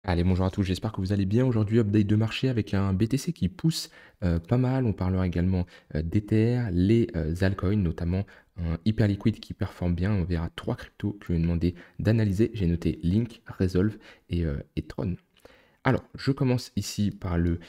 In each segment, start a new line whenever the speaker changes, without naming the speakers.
Allez, bonjour à tous, j'espère que vous allez bien. Aujourd'hui, update de marché avec un BTC qui pousse pas mal. On parlera également d'Ether, les altcoins, notamment un Hyperliquid qui performe bien. On verra trois cryptos que je vais demander d'analyser. J'ai noté Link, Resolve et Tron. Alors, je commence ici par le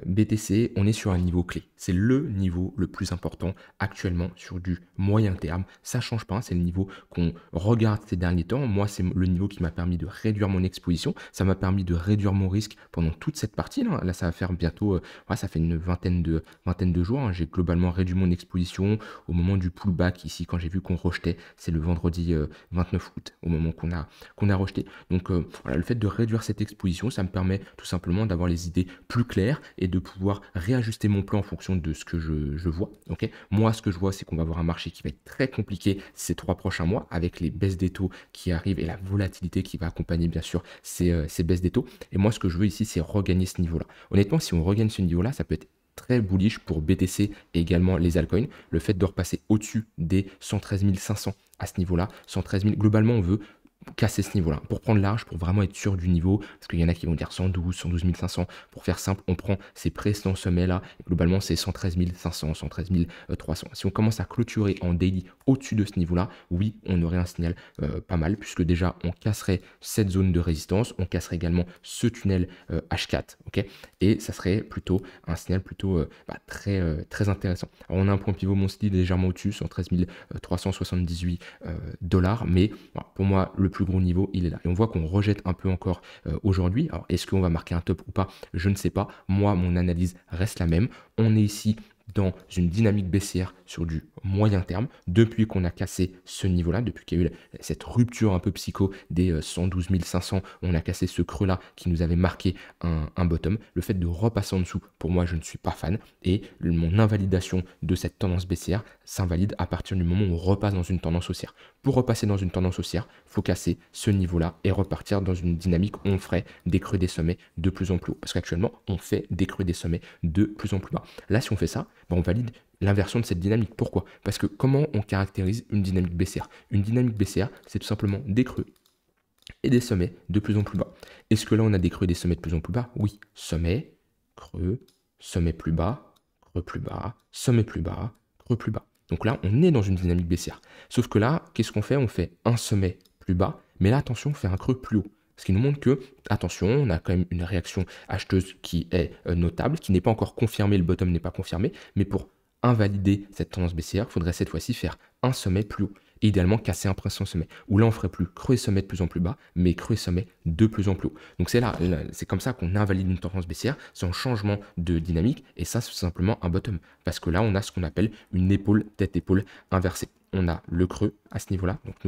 BTC. On est sur un niveau clé. C'est le niveau le plus important actuellement sur du moyen terme. Ça ne change pas. C'est le niveau qu'on regarde ces derniers temps. Moi, c'est le niveau qui m'a permis de réduire mon exposition. Ça m'a permis de réduire mon risque pendant toute cette partie. Là, ça va faire bientôt, ouais, ça fait une vingtaine de jours. J'ai globalement réduit mon exposition au moment du pullback ici, quand j'ai vu qu'on rejetait. C'est le vendredi 29 août, au moment qu'on a rejeté. Donc, voilà, le fait de réduire cette exposition, ça me permet tout simplement d'avoir les idées plus claires et de pouvoir réajuster mon plan en fonction de ce que je vois. Okay, moi, ce que je vois, c'est qu'on va avoir un marché qui va être très compliqué ces 3 prochains mois avec les baisses des taux qui arrivent et la volatilité qui va accompagner bien sûr ces baisses des taux. Et moi, ce que je veux ici, c'est regagner ce niveau-là. Honnêtement, si on regagne ce niveau-là, ça peut être très bullish pour BTC et également les altcoins. Le fait de repasser au-dessus des 113 500 à ce niveau-là, 113 000, globalement, on veut casser ce niveau-là, pour prendre large, pour vraiment être sûr du niveau, parce qu'il y en a qui vont dire 112 500, pour faire simple, on prend ces précédents sommets-là, globalement c'est 113 500, 113 300. Si on commence à clôturer en daily au-dessus de ce niveau-là, oui, on aurait un signal pas mal, puisque déjà on casserait cette zone de résistance, on casserait également ce tunnel H4, ok, et ça serait plutôt un signal plutôt très intéressant. Alors on a un point pivot monthly légèrement au-dessus, 113 378 dollars, mais voilà, pour moi, le plus gros niveau, il est là. Et on voit qu'on rejette un peu encore aujourd'hui. Alors, est-ce qu'on va marquer un top ou pas? Je ne sais pas. Moi, mon analyse reste la même. On est ici dans une dynamique baissière sur du moyen terme, depuis qu'on a cassé ce niveau-là, depuis qu'il y a eu cette rupture un peu psycho des 112 500, on a cassé ce creux-là qui nous avait marqué un bottom. Le fait de repasser en dessous, pour moi, je ne suis pas fan, et mon invalidation de cette tendance baissière s'invalide à partir du moment où on repasse dans une tendance haussière. Pour repasser dans une tendance haussière, il faut casser ce niveau-là et repartir dans une dynamique où on ferait des creux des sommets de plus en plus haut. Parce qu'actuellement, on fait des creux des sommets de plus en plus bas. Là, si on fait ça, on valide l'inversion de cette dynamique. Pourquoi? Parce que comment on caractérise une dynamique baissière? Une dynamique baissière, c'est tout simplement des creux et des sommets de plus en plus bas. Est-ce que là, on a des creux et des sommets de plus en plus bas? Oui. Sommet, creux, sommet plus bas, creux plus bas, sommet plus bas, creux plus bas. Donc là, on est dans une dynamique baissière. Sauf que là, qu'est-ce qu'on fait? On fait un sommet plus bas, mais là, attention, on fait un creux plus haut. Ce qui nous montre que, attention, on a quand même une réaction acheteuse qui est notable, qui n'est pas encore confirmée, le bottom n'est pas confirmé, mais pour invalider cette tendance baissière, il faudrait cette fois-ci faire un sommet plus haut. Et idéalement casser un précédent sommet. Où là, on ferait plus creux et sommet de plus en plus bas, mais creux et sommet de plus en plus haut. Donc c'est c'est comme ça qu'on invalide une tendance baissière, c'est un changement de dynamique, et ça, c'est simplement un bottom. Parce que là, on a ce qu'on appelle une épaule, tête-épaule inversée. On a le creux à ce niveau-là, donc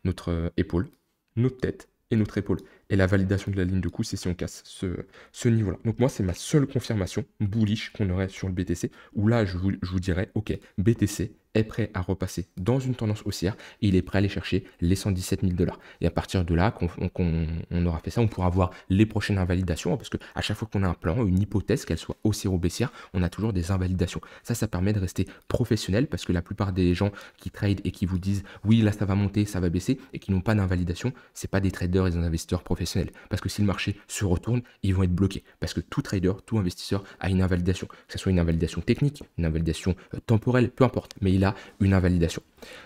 notre épaule, notre tête et notre épaule. Et la validation de la ligne de coup, c'est si on casse ce niveau-là. Donc moi, c'est ma seule confirmation bullish qu'on aurait sur le BTC, où là, je vous dirais, ok, BTC est prêt à repasser dans une tendance haussière et il est prêt à aller chercher les 117 000 dollars. Et à partir de là, qu'on aura fait ça, on pourra voir les prochaines invalidations, parce qu'à chaque fois qu'on a un plan, une hypothèse, qu'elle soit haussière ou baissière, on a toujours des invalidations. Ça permet de rester professionnel, parce que la plupart des gens qui trade et qui vous disent oui, là ça va monter, ça va baisser, et qui n'ont pas d'invalidation, c'est pas des traders et des investisseurs professionnels. Parce que si le marché se retourne, ils vont être bloqués. Parce que tout trader, tout investisseur a une invalidation. Que ce soit une invalidation technique, une invalidation temporelle, peu importe. Mais il a une invalidation.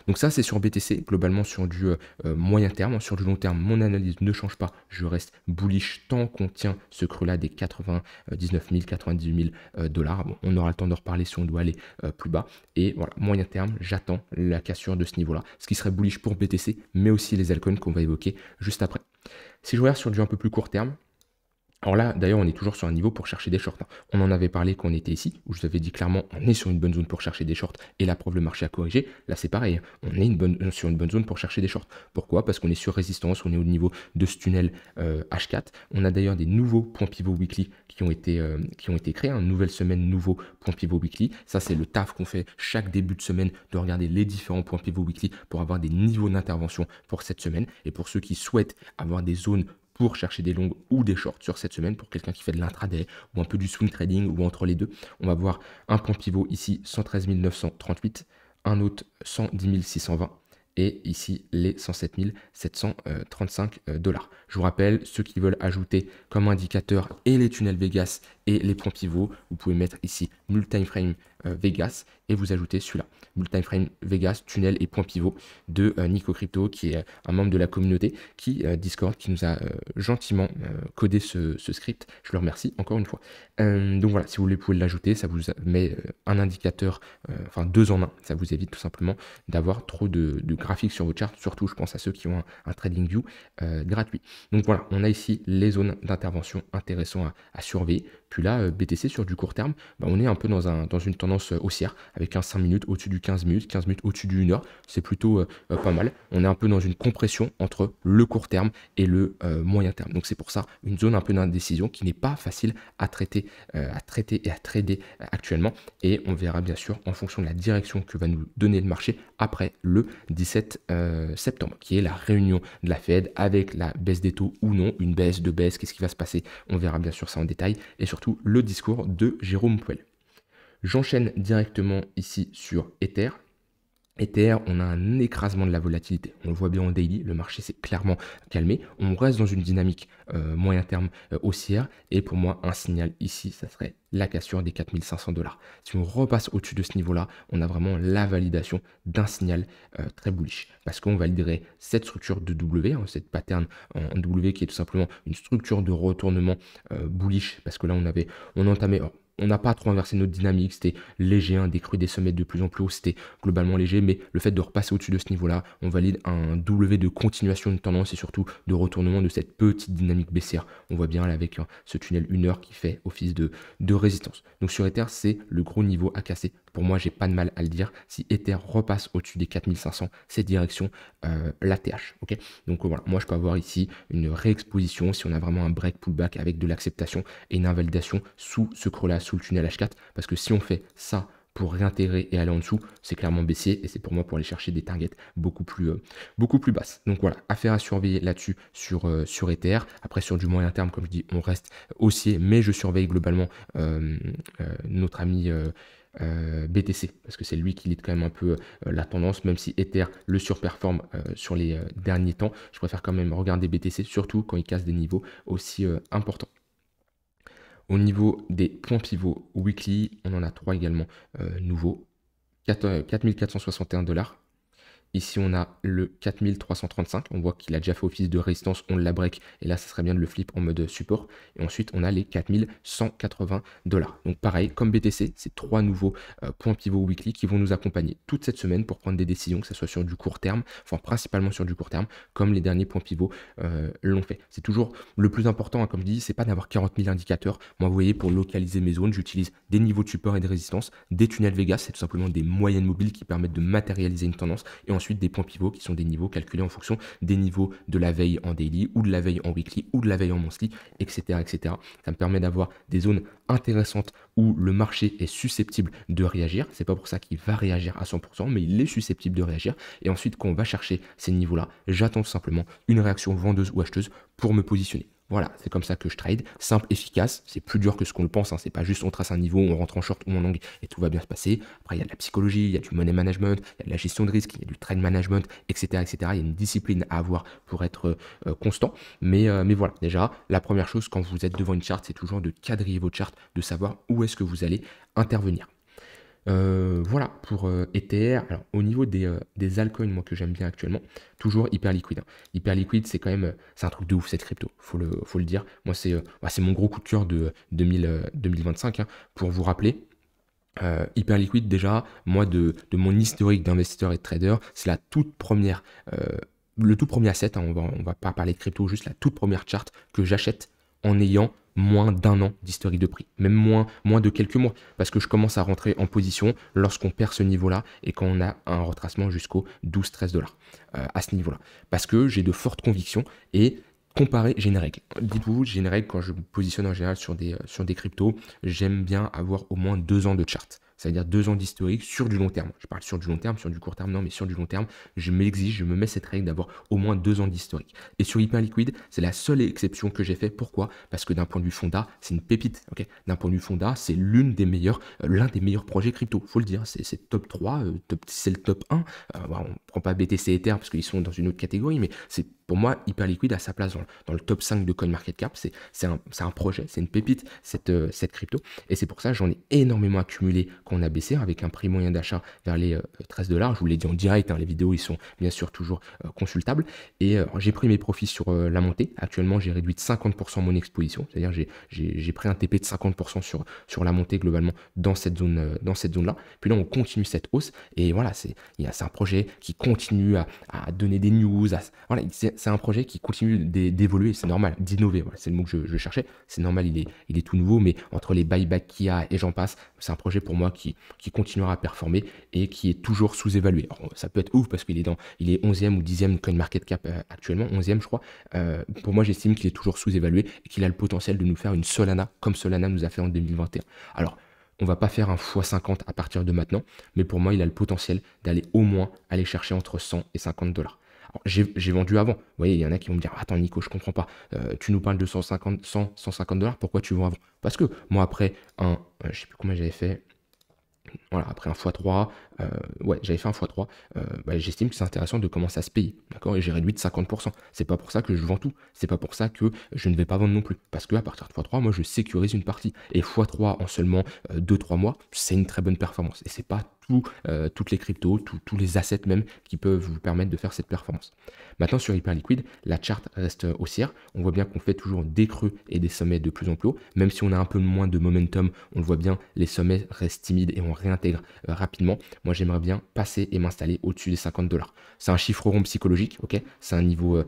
Donc ça, c'est sur BTC, globalement sur du moyen terme. Sur du long terme, mon analyse ne change pas. Je reste bullish tant qu'on tient ce creux-là des 99 000, 98 000 dollars. Bon, on aura le temps de reparler si on doit aller plus bas. Et voilà, moyen terme, j'attends la cassure de ce niveau-là. Ce qui serait bullish pour BTC, mais aussi les altcoins qu'on va évoquer juste après. Si je regarde sur du un peu plus court terme, alors là, d'ailleurs, on est toujours sur un niveau pour chercher des shorts. On en avait parlé quand on était ici, où je vous avais dit clairement, on est sur une bonne zone pour chercher des shorts, et la preuve, le marché a corrigé. Là, c'est pareil, on est sur une bonne zone pour chercher des shorts. Pourquoi? Parce qu'on est sur résistance, on est au niveau de ce tunnel H4. On a d'ailleurs des nouveaux points pivot weekly qui ont été créés, une nouvelle semaine, nouveau point pivot weekly. Ça, c'est le taf qu'on fait chaque début de semaine, de regarder les différents points pivot weekly pour avoir des niveaux d'intervention pour cette semaine. Et pour ceux qui souhaitent avoir des zones pour chercher des longues ou des shorts sur cette semaine, pour quelqu'un qui fait de l'intraday ou un peu du swing trading ou entre les deux, on va voir un point pivot ici 113 938, un autre 110 620 et ici les 107 735 dollars. Je vous rappelle, ceux qui veulent ajouter comme indicateur et les tunnels Vegas et les points pivots, vous pouvez mettre ici Multimeframe Vegas et vous ajoutez celui-là. Multimeframe Vegas, tunnel et point pivot de Nico Crypto, qui est un membre de la communauté Discord, qui nous a gentiment codé ce script. Je le remercie encore une fois. Donc voilà, si vous voulez, vous pouvez l'ajouter. Ça vous met un indicateur, enfin 2 en 1. Ça vous évite tout simplement d'avoir trop de graphiques sur votre chart. Surtout, je pense à ceux qui ont un TradingView gratuit. Donc voilà, on a ici les zones d'intervention intéressantes à surveiller. Puis là, BTC sur du court terme, on est un peu dans une tendance haussière avec un 5 minutes au-dessus du 15 minutes, 15 minutes au-dessus du 1 heure. C'est plutôt pas mal. On est un peu dans une compression entre le court terme et le moyen terme. Donc c'est pour ça une zone un peu d'indécision qui n'est pas facile à traiter et à trader actuellement. Et on verra bien sûr en fonction de la direction que va nous donner le marché après le 17 septembre, qui est la réunion de la Fed avec la baisse des taux ou non, une baisse, deux baisses, qu'est-ce qui va se passer. On verra bien sûr ça en détail et surtout le discours de Jérôme Powell. J'enchaîne directement ici sur Ether. Ether, on a un écrasement de la volatilité. On le voit bien en daily, le marché s'est clairement calmé. On reste dans une dynamique moyen terme haussière. Et pour moi, un signal ici, ça serait la cassure des 4500 dollars. Si on repasse au-dessus de ce niveau-là, on a vraiment la validation d'un signal très bullish. Parce qu'on validerait cette structure de W, cette pattern en W qui est tout simplement une structure de retournement bullish. Parce que là, on a entamé... On n'a pas trop inversé notre dynamique, c'était léger, des crus, des sommets de plus en plus haut, c'était globalement léger, mais le fait de repasser au-dessus de ce niveau-là, on valide un W de continuation de tendance et surtout de retournement de cette petite dynamique baissière. On voit bien là avec ce tunnel 1 heure qui fait office de résistance. Donc sur Ether, c'est le gros niveau à casser. Pour moi, j'ai pas de mal à le dire. Si Ether repasse au-dessus des 4500, c'est direction l'ATH. Okay, donc voilà, moi je peux avoir ici une réexposition si on a vraiment un break pullback avec de l'acceptation et une invalidation sous ce creux-là, sous le tunnel H4. Parce que si on fait ça pour réintégrer et aller en dessous, c'est clairement baissier et c'est pour moi pour aller chercher des targets beaucoup plus basses. Donc voilà, affaire à surveiller là-dessus sur Ether. Après sur du moyen terme, comme je dis, on reste haussier, mais je surveille globalement notre ami BTC, parce que c'est lui qui lead quand même un peu la tendance, même si Ether le surperforme sur les derniers temps. Je préfère quand même regarder BTC, surtout quand il casse des niveaux aussi importants. Au niveau des points pivots weekly, on en a 3 également nouveaux. 4461 dollars. Ici, on a le 4335. On voit qu'il a déjà fait office de résistance. On la break. Et là, ça serait bien de le flip en mode support. Et ensuite, on a les 4180 dollars. Donc, pareil, comme BTC, c'est 3 nouveaux points pivots weekly qui vont nous accompagner toute cette semaine pour prendre des décisions, que ce soit sur du court terme, enfin, principalement sur du court terme, comme les derniers points pivots l'ont fait. C'est toujours le plus important, comme je dis, c'est pas d'avoir 40 000 indicateurs. Moi, vous voyez, pour localiser mes zones, j'utilise des niveaux de support et de résistance, des tunnels Vegas, c'est tout simplement des moyennes mobiles qui permettent de matérialiser une tendance. Et ensuite, des points pivots qui sont des niveaux calculés en fonction des niveaux de la veille en daily ou de la veille en weekly ou de la veille en monthly, etc. etc. Ça me permet d'avoir des zones intéressantes où le marché est susceptible de réagir. C'est pas pour ça qu'il va réagir à 100%, mais il est susceptible de réagir. Et ensuite, quand on va chercher ces niveaux-là, j'attends tout simplement une réaction vendeuse ou acheteuse pour me positionner. Voilà, c'est comme ça que je trade, simple, efficace, c'est plus dur que ce qu'on le pense, c'est pas juste on trace un niveau, on rentre en short ou en long et tout va bien se passer. Après il y a de la psychologie, il y a du money management, il y a de la gestion de risque, il y a du trade management, etc. etc. Il y a une discipline à avoir pour être constant, mais voilà, déjà la première chose quand vous êtes devant une charte, c'est toujours de quadriller votre charte, de savoir où est-ce que vous allez intervenir. Voilà pour Ether. Alors, au niveau des altcoins, moi que j'aime bien actuellement, toujours hyper liquide. Hyper liquide, c'est quand même, c'est un truc de ouf cette crypto, faut le dire. Moi, c'est mon gros coup de cœur de 2025. Pour vous rappeler, hyper liquide déjà, moi de mon historique d'investisseur et de trader, c'est la toute première, le tout premier asset. On va pas parler de crypto, juste la toute première charte que j'achète en ayant moins d'1 an d'historique de prix, même moins de quelques mois, parce que je commence à rentrer en position lorsqu'on perd ce niveau-là et quand on a un retracement jusqu'au 12-13 dollars à ce niveau-là, parce que j'ai de fortes convictions et comparé, j'ai une règle. Dites-vous, j'ai une règle quand je me positionne en général sur des cryptos, j'aime bien avoir au moins 2 ans de chart. c'est-à-dire 2 ans d'historique sur du long terme. Je parle sur du long terme, sur du court terme, non, mais sur du long terme, je m'exige, je me mets cette règle d'avoir au moins 2 ans d'historique. Et sur Hyperliquid, c'est la seule exception que j'ai fait. Pourquoi? Parce que d'un point de vue fonda, c'est une pépite. Ok, d'un point de vue fonda, c'est l'un des meilleurs projets crypto. Faut le dire, c'est top 3, c'est le top 1. Bon, on prend pas BTC Ether parce qu'ils sont dans une autre catégorie, mais c'est pour moi Hyperliquid a sa place dans le top 5 de CoinMarketCap. C'est un projet, c'est une pépite cette crypto. Et c'est pour ça que j'en ai énormément accumulé quand on a baissé avec un prix moyen d'achat vers les 13 $. Je vous l'ai dit en direct, hein, les vidéos ils sont bien sûr toujours consultables. Et j'ai pris mes profits sur la montée. Actuellement, j'ai réduit de 50% mon exposition, c'est-à-dire j'ai pris un TP de 50% sur la montée globalement dans cette zone-là. Puis là, on continue cette hausse. Et voilà, c'est un projet qui continue à donner des news. Voilà, c'est un projet qui continue d'évoluer. C'est normal, d'innover. Voilà, c'est le mot que je cherchais. C'est normal, il est tout nouveau, mais entre les buybacks qu'il y a et j'en passe, c'est un projet pour moi qui continuera à performer et qui est toujours sous-évalué. Alors, ça peut être ouf parce qu'il est 11e ou 10e CoinMarketCap actuellement, 11e je crois. Pour moi, j'estime qu'il est toujours sous-évalué et qu'il a le potentiel de nous faire une Solana comme Solana nous a fait en 2021. Alors, on va pas faire un x50 à partir de maintenant, mais pour moi, il a le potentiel d'aller au moins aller chercher entre 100 et 50 $. Alors, j'ai vendu avant. Vous voyez, il y en a qui vont me dire, attends Nico, je comprends pas. Tu nous parles de 150 $, pourquoi tu vends avant? Parce que moi, après je sais plus combien j'avais fait. Voilà, après un x3, ouais, j'avais fait un x3, j'estime que c'est intéressant de commencer à se payer, d'accord? Et j'ai réduit de 50%. C'est pas pour ça que je vends tout, c'est pas pour ça que je ne vais pas vendre non plus. Parce qu'à partir de x3, moi, je sécurise une partie. Et x3 en seulement 2-3 mois, c'est une très bonne performance. Et c'est pas toutes les cryptos, tous les assets même qui peuvent vous permettre de faire cette performance. Maintenant, sur Hyperliquid, la charte reste haussière. On voit bien qu'on fait toujours des creux et des sommets de plus en plus haut. Même si on a un peu moins de momentum, on le voit bien, les sommets restent timides et on réintègre rapidement. Moi, j'aimerais bien passer et m'installer au-dessus des 50 $. C'est un chiffre rond psychologique, ok? C'est un niveau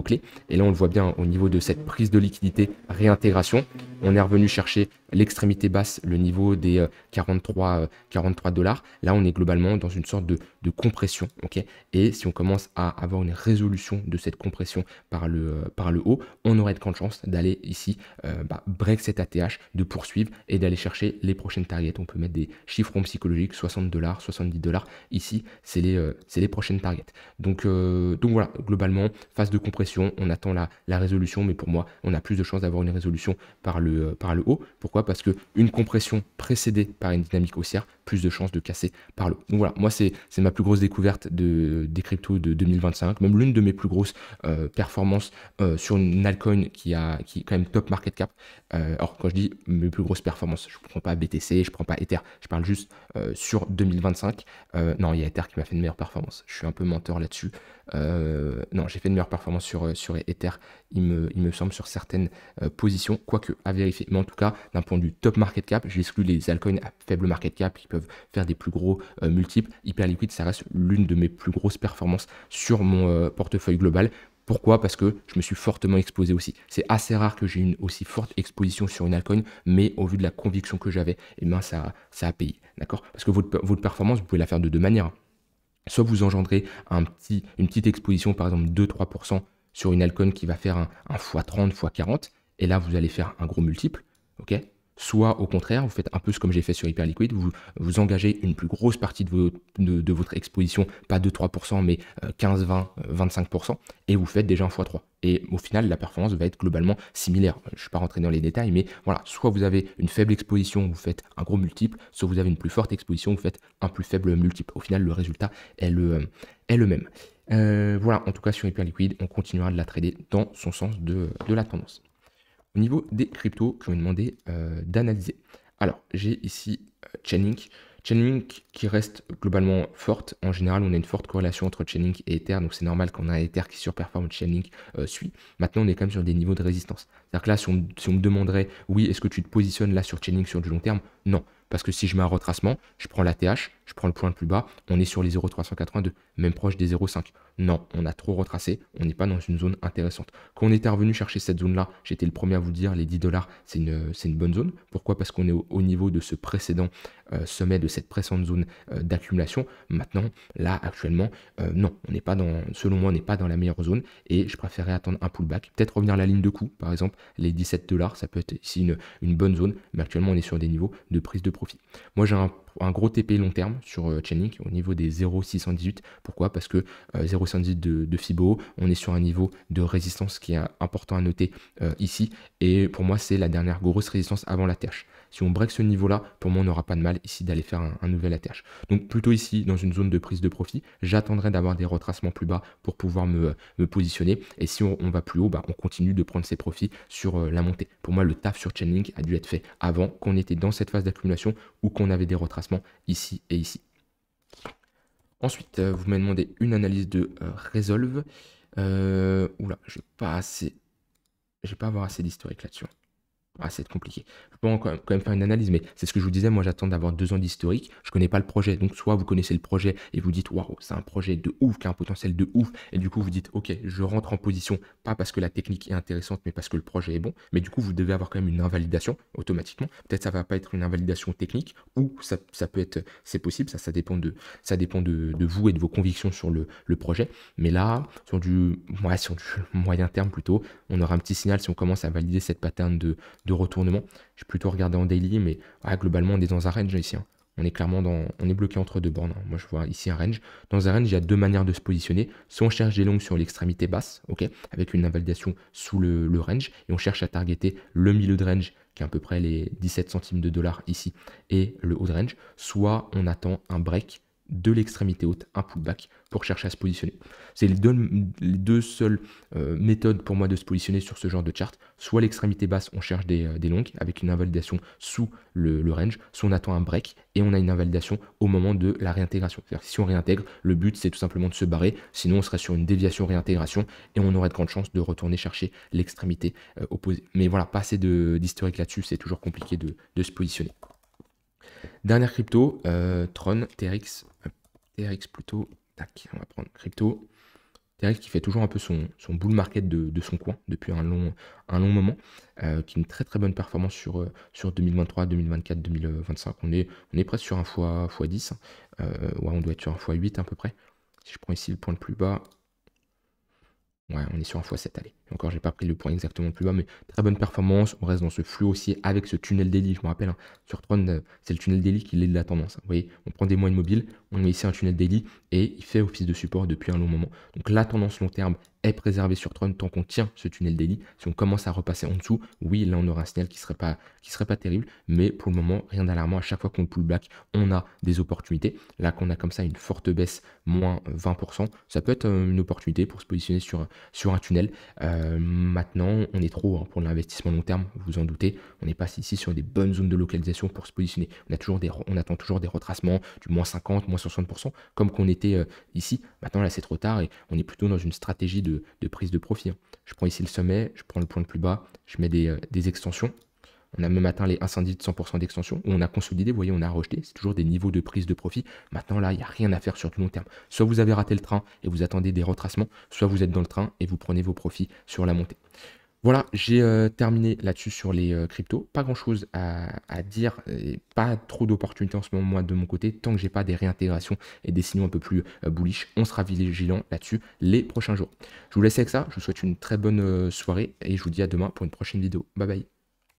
clé. Et là, on le voit bien au niveau de cette prise de liquidité, réintégration. On est revenu chercher l'extrémité basse, le niveau des 43 $. Là, on est globalement dans une sorte de compression, ok? Et si on commence à avoir une résolution de cette compression par le haut, on aurait de grandes chances d'aller ici break cet ATH, de poursuivre et d'aller chercher les prochaines targets. On peut mettre des chiffres ronds psychologiques, 60 $, 70 $. Ici, c'est les prochaines targets. Donc voilà, globalement, phase de compression, on attend la résolution, mais pour moi, on a plus de chances d'avoir une résolution par le haut. Pourquoi? Parce que une compression précédée par une dynamique haussière, plus de chances de casser par le haut. Donc voilà, moi, c'est ma plus grosse découverte des cryptos de 2025, même l'une de mes plus grosses performances sur une altcoin qui est quand même top market cap. Alors, quand je dis mes plus grosses performances, je ne prends pas BTC, je ne prends pas Ether, je parle juste sur 2025. Non, il y a Ether qui m'a fait une meilleure performance. Je suis un peu menteur là-dessus. Non, j'ai fait une meilleure performance sur Ether, il me semble, sur certaines positions, quoique à vérifier. Mais en tout cas, d'un point de vue top market cap, j'exclus les altcoins à faible market cap qui peuvent faire des plus gros multiples. Hyperliquid, ça reste l'une de mes plus grosses performances sur mon portefeuille global. Pourquoi? Parce que je me suis fortement exposé aussi. C'est assez rare que j'ai une aussi forte exposition sur une altcoin, mais au vu de la conviction que j'avais, eh ben ça a payé. D'accord? Parce que votre performance, vous pouvez la faire de deux manières. Soit vous engendrez une petite exposition, par exemple 2-3% sur une altcoin qui va faire un x30, x40, et là vous allez faire un gros multiple, ok? Soit au contraire, vous faites un peu comme j'ai fait sur Hyperliquid, vous engagez une plus grosse partie de votre exposition, pas 2-3%, mais 15, 20, 25%, et vous faites déjà un x3. Et au final, la performance va être globalement similaire. Je ne suis pas rentré dans les détails, mais voilà, soit vous avez une faible exposition, vous faites un gros multiple, soit vous avez une plus forte exposition, vous faites un plus faible multiple. Au final, le résultat est le même. Voilà, en tout cas sur Hyperliquid, on continuera de la trader dans son sens de la tendance. Au niveau des cryptos que je vais demander d'analyser. Alors, j'ai ici Chainlink. Chainlink qui reste globalement forte. En général, on a une forte corrélation entre Chainlink et Ether, donc c'est normal qu'on a un Ether qui surperforme, Chainlink suit. Maintenant, on est quand même sur des niveaux de résistance. C'est-à-dire que là, si on me demanderait, oui, est-ce que tu te positionnes là sur Chainlink sur du long terme? Non. Parce que si je mets un retracement, je prends l'ATH, je prends le point le plus bas, on est sur les 0,382, même proche des 0,5. Non, on a trop retracé, on n'est pas dans une zone intéressante. Quand on était revenu chercher cette zone-là, j'étais le premier à vous dire, les 10 $, c'est une bonne zone. Pourquoi? Parce qu'on est au niveau de ce précédent sommet, de cette précédente zone d'accumulation. Maintenant, là, actuellement, non, selon moi, on n'est pas dans la meilleure zone et je préférerais attendre un pullback. Peut-être revenir à la ligne de coup, par exemple, les 17 $, ça peut être ici une bonne zone, mais actuellement, on est sur des niveaux de prise de profit. Moi, j'ai un un gros TP long terme sur Chainlink au niveau des 0,618. Pourquoi? Parce que 0,618 de Fibo, on est sur un niveau de résistance qui est important à noter ici. Et pour moi, c'est la dernière grosse résistance avant la TH. Si on break ce niveau-là, pour moi, on n'aura pas de mal ici d'aller faire un nouvel ATH. Donc plutôt ici, dans une zone de prise de profit, j'attendrai d'avoir des retracements plus bas pour pouvoir me positionner. Et si on va plus haut, bah, on continue de prendre ses profits sur la montée. Pour moi, le taf sur Chainlink a dû être fait avant qu'on était dans cette phase d'accumulation ou qu'on avait des retracements ici et ici. Ensuite, vous m'avez demandé une analyse de Resolve. Oula, je vais pas avoir assez d'historique là-dessus. Ah, c'est compliqué. Je peux quand même faire une analyse, mais c'est ce que je vous disais. Moi, j'attends d'avoir 2 ans d'historique. Je connais pas le projet. Donc, soit vous connaissez le projet et vous dites, waouh, c'est un projet de ouf, qui a un potentiel de ouf. Et du coup, vous dites, ok, je rentre en position, pas parce que la technique est intéressante, mais parce que le projet est bon. Mais du coup, vous devez avoir quand même une invalidation automatiquement. Peut-être ça va pas être une invalidation technique ou ça peut être, c'est possible. Ça dépend de vous et de vos convictions sur le projet. Mais là, sur du moyen terme plutôt, on aura un petit signal si on commence à valider cette pattern de retournement. Je vais plutôt regarder en daily, mais globalement, on est dans un range ici. On est clairement on est bloqué entre deux bornes. Moi, je vois ici un range. Dans un range, il y a 2 manières de se positionner. Soit on cherche des longues sur l'extrémité basse, ok, avec une invalidation sous le range, et on cherche à targeter le milieu de range, qui est à peu près les 17 centimes de dollars ici, et le haut de range. Soit on attend un break de l'extrémité haute, un pullback, pour chercher à se positionner. C'est les deux seules méthodes pour moi de se positionner sur ce genre de chart. Soit l'extrémité basse, on cherche des longues avec une invalidation sous le range, soit on attend un break et on a une invalidation au moment de la réintégration. C'est-à-dire que si on réintègre, le but c'est tout simplement de se barrer, sinon on serait sur une déviation réintégration et on aurait de grandes chances de retourner chercher l'extrémité opposée. Mais voilà, pas assez d'historique là-dessus, c'est toujours compliqué de se positionner. Dernière crypto, Tron, TRX plutôt, tac, on va prendre crypto. TRX qui fait toujours un peu son bull market de son coin depuis un long moment, qui est une très bonne performance sur 2023, 2024, 2025. On est presque sur un x10, ouais, on doit être sur un x8 à peu près. Si je prends ici le point le plus bas, ouais, on est sur un x7, allez. Encore, j'ai pas pris le point exactement le plus bas, mais très bonne performance. On reste dans ce flux haussier avec ce tunnel daily. Je me rappelle, sur Tron, c'est le tunnel daily qui est de la tendance. Vous voyez, on prend des moyennes mobiles, on met ici un tunnel daily et il fait office de support depuis un long moment. Donc la tendance long terme est préservée sur Tron tant qu'on tient ce tunnel daily. Si on commence à repasser en dessous, oui, là on aura un signal qui serait pas terrible, mais pour le moment, rien d'alarmant. À chaque fois qu'on pull back, on a des opportunités. Là, qu'on a comme ça une forte baisse, moins 20%, ça peut être une opportunité pour se positionner sur un tunnel. Maintenant, on est trop pour l'investissement long terme, vous vous en doutez. On n'est pas ici sur des bonnes zones de localisation pour se positionner. On attend toujours des retracements du moins 50, moins 60%, comme qu'on était ici. Maintenant, là, c'est trop tard et on est plutôt dans une stratégie de prise de profit. Je prends ici le sommet, je prends le point le plus bas, je mets des extensions. On a même atteint les 1,10 de 100% d'extension, où on a consolidé, vous voyez, on a rejeté. C'est toujours des niveaux de prise de profit. Maintenant, là, il n'y a rien à faire sur du long terme. Soit vous avez raté le train et vous attendez des retracements, soit vous êtes dans le train et vous prenez vos profits sur la montée. Voilà, j'ai terminé là-dessus sur les cryptos. Pas grand-chose à dire, pas trop d'opportunités en ce moment moi de mon côté. Tant que j'ai pas des réintégrations et des signaux un peu plus bullish, on sera vigilant là-dessus les prochains jours. Je vous laisse avec ça, je vous souhaite une très bonne soirée et je vous dis à demain pour une prochaine vidéo. Bye bye.